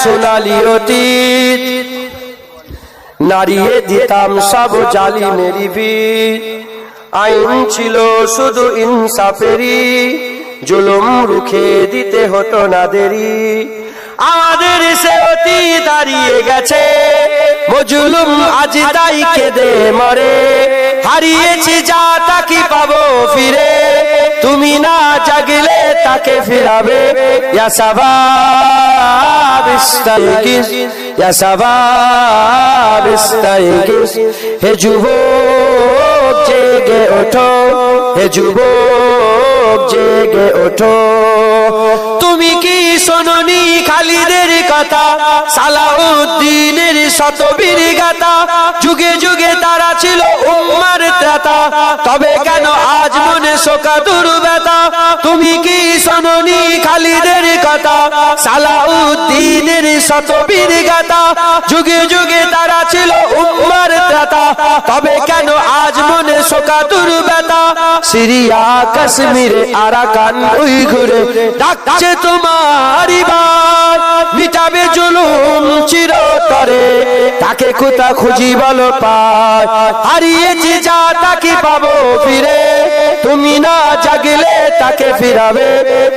সোনালি অতীত, নাড়িয়ে দিতাম সব জালিমেরই ভিত। আইন ছিল শুধু ইনসাফেরই, জুলুম রুখে দিতে হতো না দেরি। আমাদের সে অতীত দাঁড়িয়ে গেছে, মজলুম আজ তাই কেঁদে মরে। হারিয়েছি যা তা কি পাবো ফিরে, তুমি না জাগলে তাকে ফিরাবে। ইয়া শাবাব ইস্তাইকিজ, ইয়া শাবাব ইস্তাইকিজ, হে যুবক জেগে ওঠো, হে যুবক জেগে ওঠো। তুমি কি শোনোনি খালিদের কথা, সালাউদ্দিনের শতবীর গাথা? যুগে যুগে তারা ছিল উম্মার ত্রাতা, তবে কেন আজ মনে শোকাতুর ব্যথা? তুমি কি শোনোনি খালিদের কথা, সালাউদ্দিনের শতবীর গাথা? যুগে যুগে তারা ছিল উম্মার ত্রাতা, তবে কেন আজ মনে শোকাতুর ব্যথা? সিরিয়া কাশ্মীরে আরাকান উইঘুরে ডাকছে তোমারই বাত, মিটাবে জুলুম চিরতরে, তাকে কোথা খুঁজি বলো পায়? হারিয়েছি যা তাকে পাবো ফিরে, তুমি না জাগলে তাকে ফিরাবে।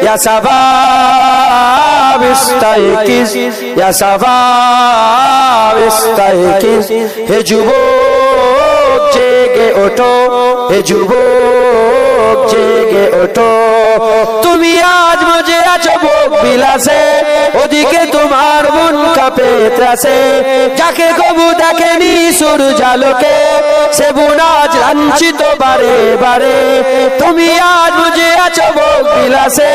ইয়া শাবাব ইস্তাইকিজ, ইয়া শাবাব ইস্তাইকিজ, হে যুবক জেগে ওঠো, হে যুবক জেগে ওঠো। তুমি আজ মজে আছো ভোগ বিলাসে, ওদিকে তোমার মন কাঁপে ত্রাসে। যাকে কবু দেখেনি সূর্যালোকে, সে বোন আজ লাঞ্ছিত বারে বারে। তুমি আজ মজে আছো ভোগ বিলাসে,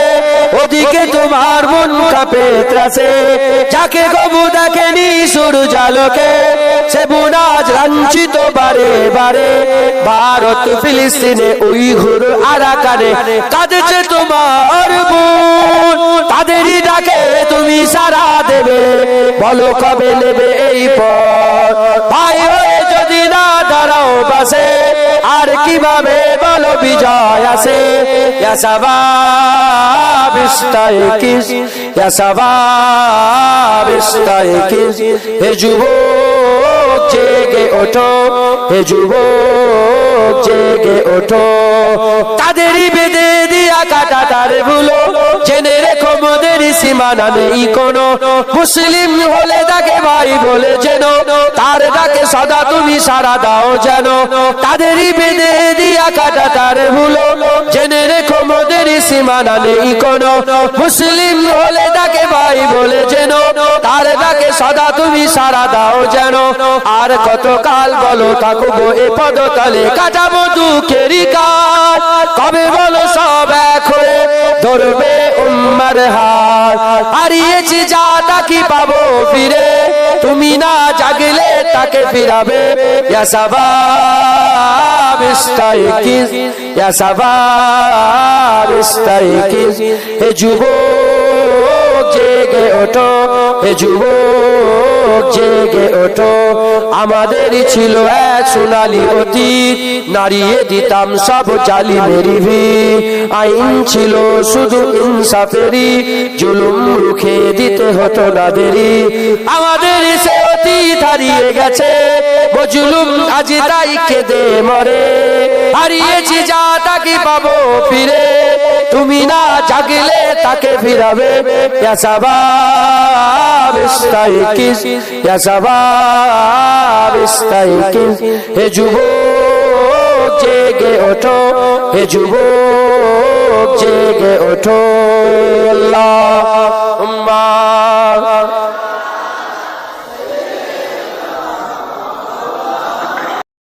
ওদিকে তোমার মন কাঁপে ত্রাসে। যাকে কবু দেখেনি সূর্যালোকে, সে বোন আজ লাঞ্ছিত বারে বারে। ভারত ফিলিস্তিনে উইঘুর আরাকানে কাঁদছে তোমার বোন, তাদেরই ডাকে তুমি সারা দেবে, বলো কবে নেবে এই পথ? ভাই হয়ে যদি না দাঁড়াও পাশে, আর কিভাবে বলো বিজয় আসে? ইয়া শাবাব ইস্তাইকিজ, ইয়া শাবাব ইস্তাইকিজ, হে যুবক জেগে ওঠো, হে যুবক জেগে ওঠো। তাদেরই বেঁধে দিয়া কাটা তার ভুলো, জেনে রেখো মোদের সীমানা নেই কোনো। মুসলিম হলে তাকে ভাই বলে যেন, তার ডাকে সদা তুমি সারা দাও যেন। তাদেরই বেঁধে দিয়া কাটা তার ভুলো, জেনে রেখো মোদের সীমানা নেই কোনো। মুসলিম হলে তাকে ভাই বলে যেন, তার ডাকে সদা তুমি সারা দাও যেন। আর কত কাল বলো থাকবো এ পদতলে, কাটাবো দুঃখেরই কাল? কবে বলো সব এক হয়ে ধরবে উম্মার হাত? হারিয়েছি যা তা কি পাবো ফিরে, তুমি না জাগলে তাকে ফিরাবে। ইয়া শাবাব ইস্তাইকিজ, ইয়া শাবাব ইস্তাইকিজ, হে যুবক জেগে ওঠো, হে যুবক জেগে ওঠো। আমাদেরই ছিল এক সোনালি অতীত, নাড়িয়ে দিতাম সব জালিমেরই ভিত। আইন ছিল শুধু ইনসাফেরই, জুলুম রুখে দিতে হতো না দেরি। আমাদের সে অতীত হারিয়ে গেছে, মজলুম আজ তাই কেঁদে মরে। হারিয়েছি যা তাকে পাবো ফিরে, তুমি না জাগলে তাকে ফিরাবে। ইয়া শাবাব ইস্তাইকিজ, ইয়া শাবাব ইস্তাইকিজ, হে যুবক জেগে ওঠো, হে যুবক জেগে ওঠো। আল্লাহুম্মা